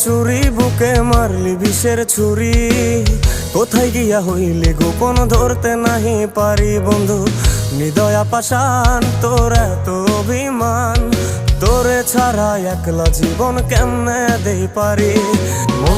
চুরি বুকে মারলি বিষের ছুরি, কোথায় গিয়া হইলি গোপন ধরতে নাহি পারি বন্ধু। হৃদয়া পাষাণ তোর এত অভিমান, তোরে ছাড়া একলা জীবন কেমনে দেই পারি। মন